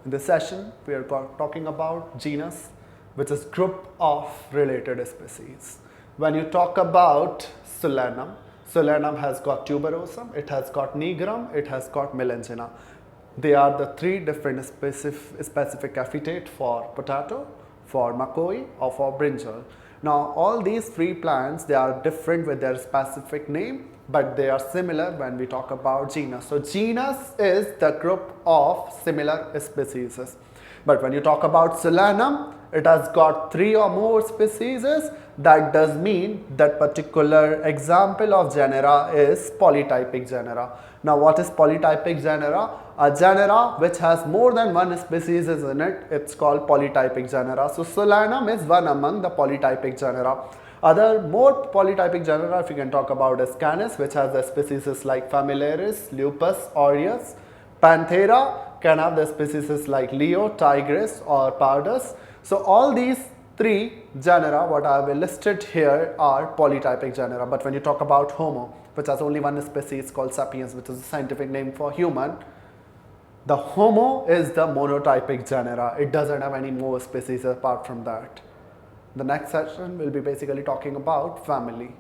In this session, we are talking about genus, which is group of related species. When you talk about Solanum, Solanum has got tuberosum, it has got nigrum, it has got melangina. They are the three different specific epithet for potato, for makoi, or for brinjal. Now, all these three plants, they are different with their specific name, but they are similar when we talk about genus. So, genus is the group of similar species. But when you talk about Solanum, it has got three or more species. That does mean that particular example of genera is polytypic genera. Now, what is polytypic genera? A genera which has more than one species in it, it's called polytypic genera. So, Solanum is one among the polytypic genera. Other more polytypic genera, if you can talk about, is Genus, which has the species like Familiaris, Lupus, Aureus. Panthera can have the species like Leo, Tigris, or Pardus. So, all these three genera, what I have listed here, are polytypic genera. But when you talk about Homo, which has only one species called Sapiens, which is a scientific name for human, the Homo is the monotypic genera. It doesn't have any more species apart from that. The next session will be basically talking about family.